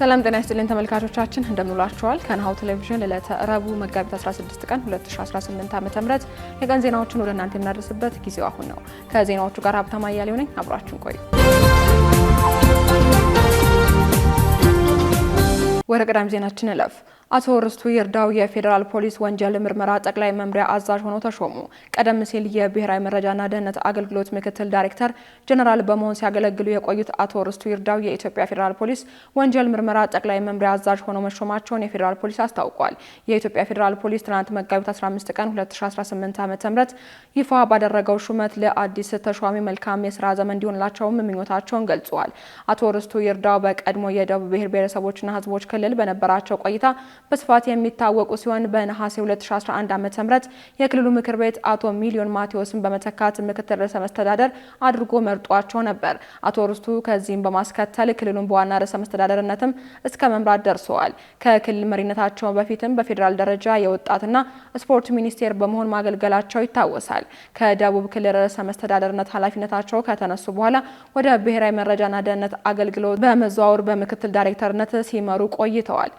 ሰላም ጤና ይስጥልኝ ተመልካቾቻችን እንደምንላችኋል። ከናሁ ቴሌቪዥን ለዕለተ ረቡዕ መጋቢት 16 ቀን 2018 ዓ.ም የቀን ዜናዎችን ወደ እናንተ የምናደርስበት ጊዜው አሁን ነው። ከዜናዎቹ ጋር ሀብታም አያሌው ነኝ። አብራችሁን ቆዩ። ወደ ቀዳሚ ዜናችን እንለፍ። አቶ ርስቱ ይርዳው የፌዴራል ፖሊስ ወንጀል ምርመራ ጠቅላይ መምሪያ አዛዥ ሆነው ተሾሙ። ቀደም ሲል የብሔራዊ መረጃና ደህንነት አገልግሎት ምክትል ዳይሬክተር ጀነራል በመሆን ሲያገለግሉ የቆዩት አቶ ርስቱ ይርዳው የኢትዮጵያ ፌዴራል ፖሊስ ወንጀል ምርመራ ጠቅላይ መምሪያ አዛዥ ሆነው መሾማቸውን የፌዴራል ፖሊስ አስታውቋል። የኢትዮጵያ ፌዴራል ፖሊስ ትናንት መጋቢት 15 ቀን 2018 ዓ.ም ይፋ ባደረገው ሹመት ለአዲስ ተሿሚ መልካም የስራ ዘመን እንዲሆንላቸውም ምኞታቸውን ገልጸዋል። አቶ ርስቱ ይርዳው በቀድሞ የደቡብ ብሔር ብሔረሰቦችና ሕዝቦች ክልል በነበራቸው ቆይታ በስፋት የሚታወቁ ሲሆን በነሐሴ 2011 ዓ.ም የክልሉ ምክር ቤት አቶ ሚሊዮን ማቴዎስን በመተካት ምክትል ርዕሰ መስተዳደር አድርጎ መርጧቸው ነበር። አቶ ርስቱ ከዚህም በማስከተል ክልሉን በዋና ርዕሰ መስተዳደርነትም እስከ መምራት ደርሰዋል። ከክልል መሪነታቸው በፊትም በፌዴራል ደረጃ የወጣትና ስፖርት ሚኒስቴር በመሆን ማገልገላቸው ይታወሳል። ከደቡብ ክልል ርዕሰ መስተዳደርነት ኃላፊነታቸው ከተነሱ በኋላ ወደ ብሔራዊ መረጃና ደህንነት አገልግሎት በመዘዋወር በምክትል ዳይሬክተርነት ሲመሩ ቆይተዋል።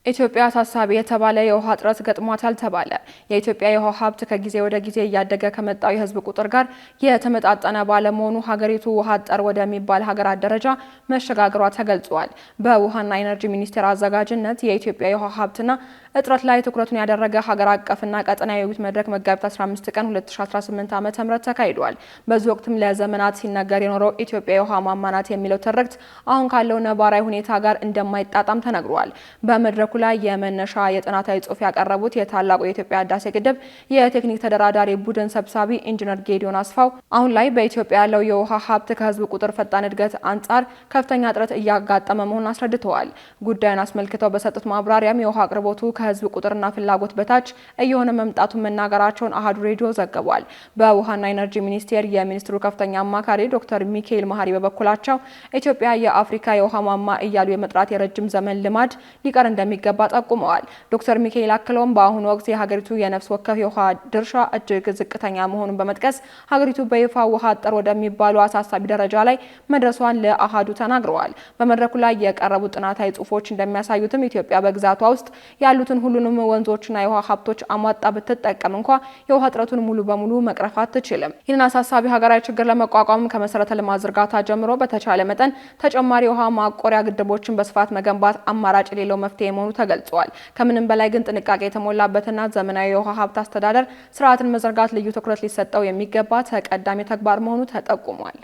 ኢትዮጵያ አሳሳቢ የተባለ የውሃ እጥረት ገጥሟታል ተባለ። የኢትዮጵያ የውሃ ሀብት ከጊዜ ወደ ጊዜ እያደገ ከመጣው የሕዝብ ቁጥር ጋር የተመጣጠነ ባለመሆኑ ሀገሪቱ ውሃ አጠር ወደሚባል ሀገራት ደረጃ መሸጋገሯ ተገልጿል። በውሃና ኢነርጂ ሚኒስቴር አዘጋጅነት የኢትዮጵያ የውሃ ሀብትና እጥረት ላይ ትኩረቱን ያደረገ ሀገር አቀፍና ቀጠናዊ የውይይት መድረክ መጋቢት 15 ቀን 2018 ዓ.ም ተካሂዷል። በዚህ ወቅትም ለዘመናት ሲነገር የኖረው ኢትዮጵያ የውሃ ማማ ናት የሚለው ትርክት አሁን ካለው ነባራዊ ሁኔታ ጋር እንደማይጣጣም ተነግሯል። በመድረኩ ላይ የመነሻ የጥናታዊ ጽሑፍ ያቀረቡት የታላቁ የኢትዮጵያ ህዳሴ ግድብ የቴክኒክ ተደራዳሪ ቡድን ሰብሳቢ ኢንጂነር ጌዲዮን አስፋው አሁን ላይ በኢትዮጵያ ያለው የውሃ ሀብት ከህዝብ ቁጥር ፈጣን እድገት አንጻር ከፍተኛ እጥረት እያጋጠመ መሆኑን አስረድተዋል። ጉዳዩን አስመልክተው በሰጡት ማብራሪያም የውሃ አቅርቦቱ ከህዝብ ቁጥርና ፍላጎት በታች እየሆነ መምጣቱን መናገራቸውን አሃዱ ሬዲዮ ዘግቧል። በውሃና ኢነርጂ ሚኒስቴር የሚኒስትሩ ከፍተኛ አማካሪ ዶክተር ሚካኤል መሐሪ በበኩላቸው ኢትዮጵያ የአፍሪካ የውሃ ማማ እያሉ የመጥራት የረጅም ዘመን ልማድ ሊቀር እንደሚገባ ጠቁመዋል። ዶክተር ሚካኤል አክለውም በአሁኑ ወቅት የሀገሪቱ የነፍስ ወከፍ የውሃ ድርሻ እጅግ ዝቅተኛ መሆኑን በመጥቀስ ሀገሪቱ በይፋ ውሃ አጠር ወደሚባሉ አሳሳቢ ደረጃ ላይ መድረሷን ለአሃዱ ተናግረዋል። በመድረኩ ላይ የቀረቡ ጥናታዊ ጽሑፎች እንደሚያሳዩትም ኢትዮጵያ በግዛቷ ውስጥ ያሉትን ሁሉንም ወንዞችና የውሃ ሀብቶች አሟጣ ብትጠቀም እንኳ የውሃ እጥረቱን ሙሉ በሙሉ መቅረፍ አትችልም። ይህንን አሳሳቢ ሀገራዊ ችግር ለመቋቋም ከመሰረተ ልማት ዝርጋታ ጀምሮ በተቻለ መጠን ተጨማሪ የውሃ ማቆሪያ ግድቦችን በስፋት መገንባት አማራጭ የሌለው መፍትሄ መሆኑ ተገልጿል። ከምንም በላይ ግን ጥንቃቄ የተሞላበትና ዘመናዊ የውሃ ሀብት አስተዳደር ስርዓትን መዘርጋት ልዩ ትኩረት ሊሰጠው የሚገባ ተቀዳሚ ተግባር መሆኑ ተጠቁሟል።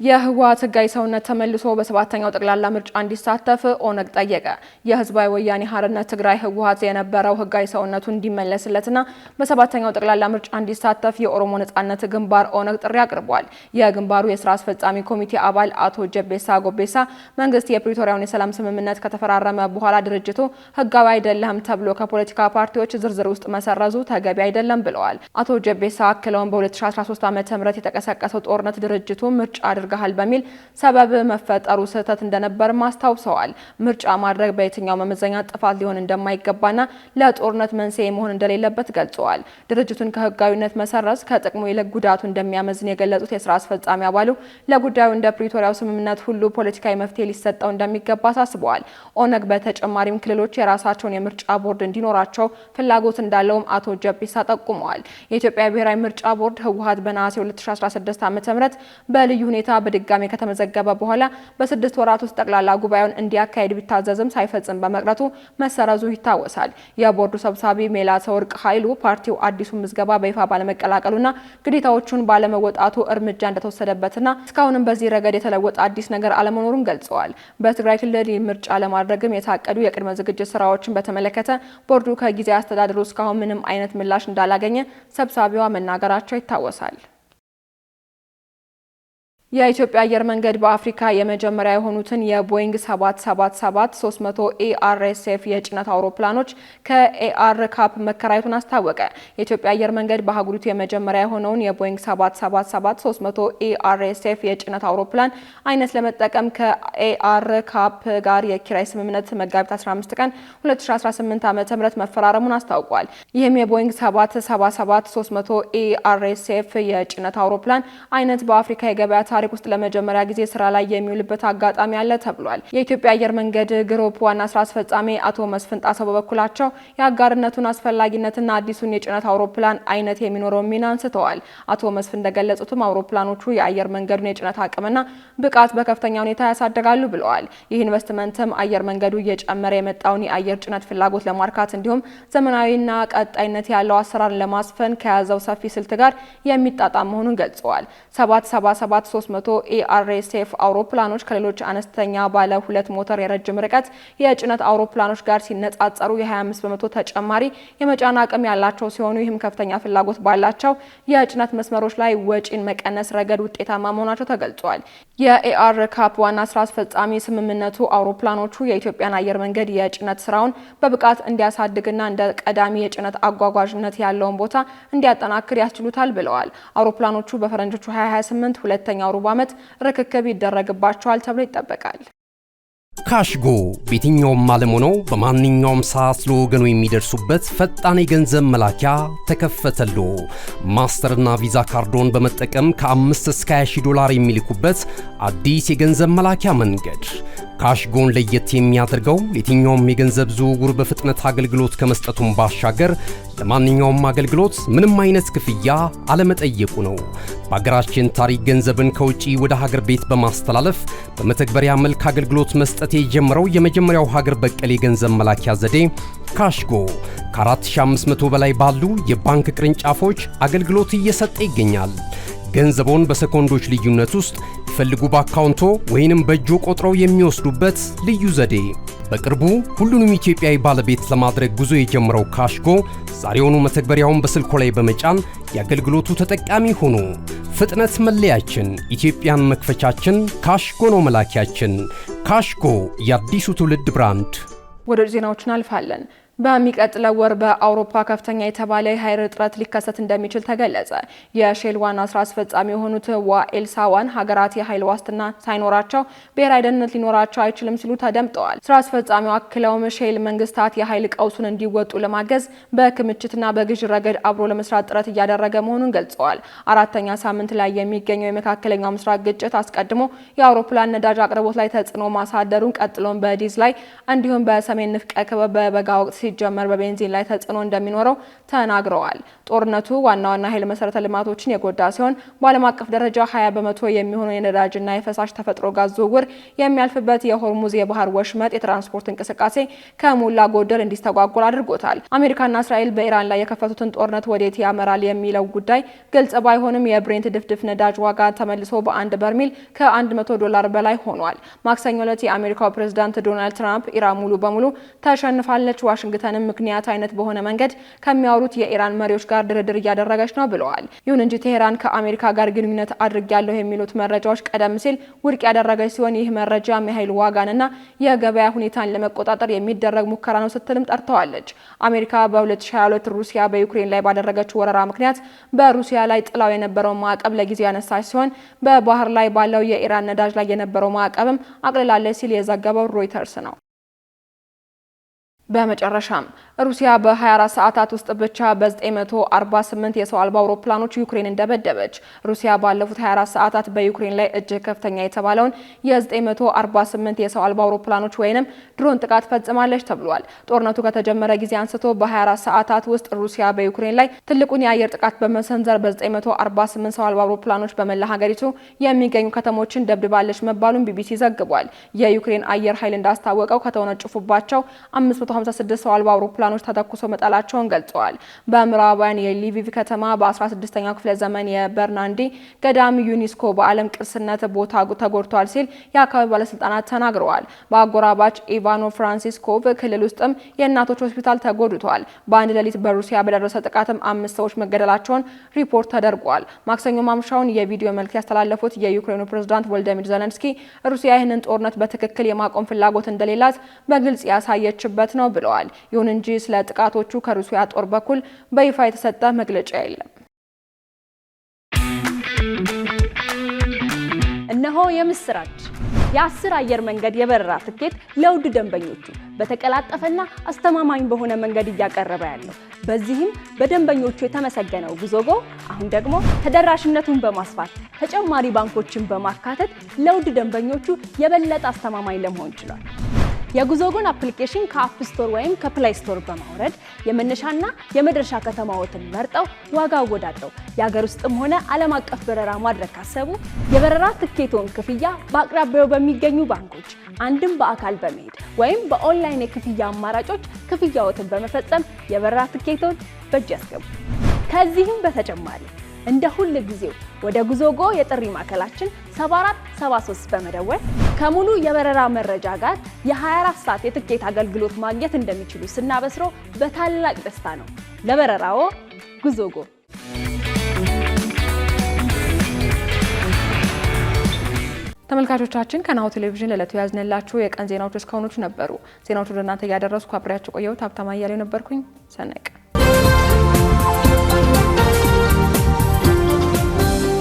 የህወሓት ህጋዊ ሰውነት ተመልሶ በሰባተኛው ጠቅላላ ምርጫ እንዲሳተፍ ኦነግ ጠየቀ። የህዝባዊ ወያኔ ሓርነት ትግራይ ህወሓት የነበረው ህጋዊ ሰውነቱ እንዲመለስለትና በሰባተኛው ጠቅላላ ምርጫ እንዲሳተፍ የኦሮሞ ነጻነት ግንባር ኦነግ ጥሪ አቅርቧል። የግንባሩ የስራ አስፈጻሚ ኮሚቴ አባል አቶ ጀቤሳ ጎቤሳ መንግስት የፕሪቶሪያውን የሰላም ስምምነት ከተፈራረመ በኋላ ድርጅቱ ህጋዊ አይደለም ተብሎ ከፖለቲካ ፓርቲዎች ዝርዝር ውስጥ መሰረዙ ተገቢ አይደለም ብለዋል። አቶ ጀቤሳ አክለውን በ2013 ዓ.ም የተቀሰቀሰው ጦርነት ድርጅቱ ምርጫ አድርገሃል በሚል ሰበብ መፈጠሩ ስህተት እንደነበር ማስታውሰዋል። ምርጫ ማድረግ በየትኛው መመዘኛ ጥፋት ሊሆን እንደማይገባና ለጦርነት መንስኤ መሆን እንደሌለበት ገልጸዋል። ድርጅቱን ከህጋዊነት መሰረዝ ከጥቅሙ ይልቅ ጉዳቱ እንደሚያመዝን የገለጹት የስራ አስፈጻሚ አባሉ ለጉዳዩ እንደ ፕሪቶሪያው ስምምነት ሁሉ ፖለቲካዊ መፍትሄ ሊሰጠው እንደሚገባ አሳስበዋል። ኦነግ በተጨማሪም ክልሎች የራሳቸውን የምርጫ ቦርድ እንዲኖራቸው ፍላጎት እንዳለውም አቶ ጀቢሳ ጠቁመዋል። የኢትዮጵያ ብሔራዊ ምርጫ ቦርድ ህወሓት በነሐሴ 2016 ዓ.ም በልዩ ሁኔታ በድጋሚ ከተመዘገበ በኋላ በ6 ወራት ውስጥ ጠቅላላ ጉባኤውን እንዲያካሄድ ቢታዘዝም ሳይፈጽም በመቅረቱ መሰረዙ ይታወሳል። የቦርዱ ሰብሳቢ ሜላተወርቅ ኃይሉ ፓርቲው አዲሱ ምዝገባ በይፋ ባለመቀላቀሉና ግዴታዎቹን ባለመወጣቱ እርምጃ እንደተወሰደበትና እስካሁንም በዚህ ረገድ የተለወጠ አዲስ ነገር አለመኖሩን ገልጸዋል። በትግራይ ክልል ምርጫ ለማድረግም የታቀዱ የቅድመ ዝግጅት ስራዎችን በተመለከተ ቦርዱ ከጊዜ አስተዳደሩ እስካሁን ምንም አይነት ምላሽ እንዳላገኘ ሰብሳቢዋ መናገራቸው ይታወሳል። የኢትዮጵያ አየር መንገድ በአፍሪካ የመጀመሪያ የሆኑትን የቦይንግ 777-300 ኤአርኤስኤፍ የጭነት አውሮፕላኖች ከኤአር ካፕ መከራየቱን አስታወቀ። የኢትዮጵያ አየር መንገድ በአህጉሪቱ የመጀመሪያ የሆነውን የቦይንግ 777-300 ኤአርኤስኤፍ የጭነት አውሮፕላን አይነት ለመጠቀም ከኤአር ካፕ ጋር የኪራይ ስምምነት መጋቢት 15 ቀን 2018 ዓ.ም መፈራረሙን አስታውቋል። ይህም የቦይንግ 777-300 ኤአርኤስኤፍ የጭነት አውሮፕላን አይነት በአፍሪካ የገበያ ታሪክ ታሪክ ውስጥ ለመጀመሪያ ጊዜ ስራ ላይ የሚውልበት አጋጣሚ አለ ተብሏል። የኢትዮጵያ አየር መንገድ ግሩፕ ዋና ስራ አስፈጻሚ አቶ መስፍን ጣሰው በበኩላቸው የአጋርነቱን አስፈላጊነትና አዲሱን የጭነት አውሮፕላን አይነት የሚኖረው ሚና አንስተዋል። አቶ መስፍን እንደገለጹትም አውሮፕላኖቹ የአየር መንገዱን የጭነት አቅምና ብቃት በከፍተኛ ሁኔታ ያሳድጋሉ ብለዋል። ይህ ኢንቨስትመንትም አየር መንገዱ እየጨመረ የመጣውን የአየር ጭነት ፍላጎት ለማርካት እንዲሁም ዘመናዊና ቀጣይነት ያለው አሰራር ለማስፈን ከያዘው ሰፊ ስልት ጋር የሚጣጣም መሆኑን ገልጸዋል። 777-300 ኤአርኤስኤፍ አውሮፕላኖች ከሌሎች አነስተኛ ባለ ሁለት ሞተር የረጅም ርቀት የጭነት አውሮፕላኖች ጋር ሲነጻጸሩ የ25 በመቶ ተጨማሪ የመጫን አቅም ያላቸው ሲሆኑ ይህም ከፍተኛ ፍላጎት ባላቸው የጭነት መስመሮች ላይ ወጪን መቀነስ ረገድ ውጤታማ መሆናቸው ተገልጿል። የኤአር ካፕ ዋና ስራ አስፈጻሚ ስምምነቱ አውሮፕላኖቹ የኢትዮጵያን አየር መንገድ የጭነት ስራውን በብቃት እንዲያሳድግና እንደ ቀዳሚ የጭነት አጓጓዥነት ያለውን ቦታ እንዲያጠናክር ያስችሉታል ብለዋል። አውሮፕላኖቹ በፈረንጆቹ 2028 ሁለተኛው ሩብ ዓመት ርክክብ ይደረግባቸዋል ተብሎ ይጠበቃል። ካሽጎ በየትኛውም ዓለም ሆነው በማንኛውም ሰዓት ለወገኑ የሚደርሱበት ፈጣን የገንዘብ መላኪያ ተከፈተሎ። ማስተርና ቪዛ ካርዶን በመጠቀም ከ5 እስከ 20 ዶላር የሚልኩበት አዲስ የገንዘብ መላኪያ መንገድ። ካሽጎን ለየት የሚያደርገው የትኛውም የገንዘብ ዝውውር በፍጥነት አገልግሎት ከመስጠቱም ባሻገር ለማንኛውም አገልግሎት ምንም አይነት ክፍያ አለመጠየቁ ነው። በሀገራችን ታሪክ ገንዘብን ከውጪ ወደ ሀገር ቤት በማስተላለፍ በመተግበሪያ መልክ አገልግሎት መስጠት የጀመረው የመጀመሪያው ሀገር በቀል የገንዘብ መላኪያ ዘዴ ካሽጎ ከ4500 በላይ ባሉ የባንክ ቅርንጫፎች አገልግሎት እየሰጠ ይገኛል። ገንዘቦን በሰኮንዶች ልዩነት ውስጥ ይፈልጉ በአካውንቶ ወይንም በእጆ ቆጥረው የሚወስዱበት ልዩ ዘዴ። በቅርቡ ሁሉንም ኢትዮጵያዊ ባለቤት ለማድረግ ጉዞ የጀመረው ካሽጎ ዛሬውኑ መተግበሪያውን በስልኮ ላይ በመጫን የአገልግሎቱ ተጠቃሚ ሆኑ። ፍጥነት መለያችን፣ ኢትዮጵያን መክፈቻችን፣ ካሽጎ ነው መላኪያችን። ካሽጎ የአዲሱ ትውልድ ብራንድ። ወደ ዜናዎች እናልፋለን። በሚቀጥለው ወር በአውሮፓ ከፍተኛ የተባለ የኃይል እጥረት ሊከሰት እንደሚችል ተገለጸ። የሼል ዋና ስራ አስፈጻሚ የሆኑት ዋኤል ሳዋን ሀገራት የኃይል ዋስትና ሳይኖራቸው ብሔራዊ ደህንነት ሊኖራቸው አይችልም ሲሉ ተደምጠዋል። ስራ አስፈጻሚው አክለውም ሼል መንግስታት የኃይል ቀውሱን እንዲወጡ ለማገዝ በክምችትና በግዥ ረገድ አብሮ ለመስራት ጥረት እያደረገ መሆኑን ገልጸዋል። አራተኛ ሳምንት ላይ የሚገኘው የመካከለኛው ምስራቅ ግጭት አስቀድሞ የአውሮፕላን ነዳጅ አቅርቦት ላይ ተጽዕኖ ማሳደሩን ቀጥሎም በዲዝ ላይ እንዲሁም በሰሜን ንፍቀ ክበብ በበጋ ወቅት ሲጀመር በቤንዚን ላይ ተጽዕኖ እንደሚኖረው ተናግረዋል። ጦርነቱ ዋና ዋና ኃይል መሰረተ ልማቶችን የጎዳ ሲሆን በዓለም አቀፍ ደረጃ 20 በመቶ የሚሆነው የነዳጅና የፈሳሽ ተፈጥሮ ጋዝ ዝውውር የሚያልፍበት የሆርሙዝ የባህር ወሽመጥ የትራንስፖርት እንቅስቃሴ ከሞላ ጎደል እንዲስተጓጎል አድርጎታል። አሜሪካና እስራኤል በኢራን ላይ የከፈቱትን ጦርነት ወዴት ያመራል የሚለው ጉዳይ ግልጽ ባይሆንም የብሬንት ድፍድፍ ነዳጅ ዋጋ ተመልሶ በአንድ በርሜል ከ100 ዶላር በላይ ሆኗል። ማክሰኞ ዕለት የአሜሪካው ፕሬዝዳንት ዶናልድ ትራምፕ ኢራን ሙሉ በሙሉ ተሸንፋለች፣ ዋሽንግተንም ምክንያት አይነት በሆነ መንገድ ከሚያወሩት የኢራን መሪዎች ጋር ድርድር እያደረገች ነው ብለዋል። ይሁን እንጂ ቴሄራን ከአሜሪካ ጋር ግንኙነት አድርጊያለሁ የሚሉት መረጃዎች ቀደም ሲል ውድቅ ያደረገች ሲሆን ይህ መረጃ የኃይል ዋጋንና የገበያ ሁኔታን ለመቆጣጠር የሚደረግ ሙከራ ነው ስትልም ጠርተዋለች። አሜሪካ በ2022 ሩሲያ በዩክሬን ላይ ባደረገችው ወረራ ምክንያት በሩሲያ ላይ ጥላው የነበረው ማዕቀብ ለጊዜው ያነሳች ሲሆን በባህር ላይ ባለው የኢራን ነዳጅ ላይ የነበረው ማዕቀብም አቅልላለች ሲል የዘገበው ሮይተርስ ነው። በመጨረሻም ሩሲያ በ24 ሰዓታት ውስጥ ብቻ በ948 የሰው አልባ አውሮፕላኖች ዩክሬን እንደበደበች። ሩሲያ ባለፉት 24 ሰዓታት በዩክሬን ላይ እጅግ ከፍተኛ የተባለውን የ948 የሰው አልባ አውሮፕላኖች ወይንም ድሮን ጥቃት ፈጽማለች ተብሏል። ጦርነቱ ከተጀመረ ጊዜ አንስቶ በ24 ሰዓታት ውስጥ ሩሲያ በዩክሬን ላይ ትልቁን የአየር ጥቃት በመሰንዘር በ948 ሰው አልባ አውሮፕላኖች በመላ ሀገሪቱ የሚገኙ ከተሞችን ደብድባለች መባሉን ቢቢሲ ዘግቧል። የዩክሬን አየር ኃይል እንዳስታወቀው ከተወነጨፉባቸው 556 ሰው አልባ አውሮፕላኖች ተተኩሰው መጣላቸውን ገልጸዋል። በምዕራባውያን የሊቪቭ ከተማ በ16ኛው ክፍለ ዘመን የበርናንዲ ገዳም ዩኔስኮ በዓለም ቅርስነት ቦታ ተጎድቷል ሲል የአካባቢ ባለስልጣናት ተናግረዋል። በአጎራባች ኢቫኖ ፍራንሲስኮቭ ክልል ውስጥም የእናቶች ሆስፒታል ተጎድቷል። በአንድ ሌሊት በሩሲያ በደረሰ ጥቃትም 5 ሰዎች መገደላቸውን ሪፖርት ተደርጓል። ማክሰኞ ማምሻውን የቪዲዮ መልእክት ያስተላለፉት የዩክሬኑ ፕሬዝዳንት ቮሎዲሚር ዜሌንስኪ ሩሲያ ይህንን ጦርነት በትክክል የማቆም ፍላጎት እንደሌላት በግልጽ ያሳየችበት ነው ብለዋል። ይሁን እንጂ ስለ ጥቃቶቹ ከሩሲያ ጦር በኩል በይፋ የተሰጠ መግለጫ የለም። እነሆ የምስራች! የ10 አየር መንገድ የበረራ ትኬት ለውድ ደንበኞቹ በተቀላጠፈና አስተማማኝ በሆነ መንገድ እያቀረበ ያለው። በዚህም በደንበኞቹ የተመሰገነው ጉዞጎ አሁን ደግሞ ተደራሽነቱን በማስፋት ተጨማሪ ባንኮችን በማካተት ለውድ ደንበኞቹ የበለጠ አስተማማኝ ለመሆን ችሏል። የጉዞጎን አፕሊኬሽን ከአፕ ስቶር ወይም ከፕሌይ ስቶር በማውረድ የመነሻና የመድረሻ ከተማዎትን መርጠው ዋጋ አወዳድረው የሀገር ውስጥም ሆነ ዓለም አቀፍ በረራ ማድረግ ካሰቡ የበረራ ትኬቶን ክፍያ በአቅራቢያው በሚገኙ ባንኮች አንድም በአካል በመሄድ ወይም በኦንላይን የክፍያ አማራጮች ክፍያዎትን በመፈጸም የበረራ ትኬቶን በእጅ ያስገቡ። ከዚህም በተጨማሪ እንደ ሁል ጊዜው ወደ ጉዞጎ የጥሪ ማዕከላችን 7473 በመደወል ከሙሉ የበረራ መረጃ ጋር የ24 ሰዓት የትኬት አገልግሎት ማግኘት እንደሚችሉ ስናበስሮ በታላቅ ደስታ ነው። ለበረራዎ ጉዞጎ። ተመልካቾቻችን ከናሁ ቴሌቪዥን ለዕለቱ ያዝነላችሁ የቀን ዜናዎች እስካሁኖቹ ነበሩ። ዜናዎቹ ወደ እናንተ ያደረስኩ አብሬያችሁ ቆየሁት። ሀብታማ አያሌው ነበርኩኝ። ሰናይ ቀን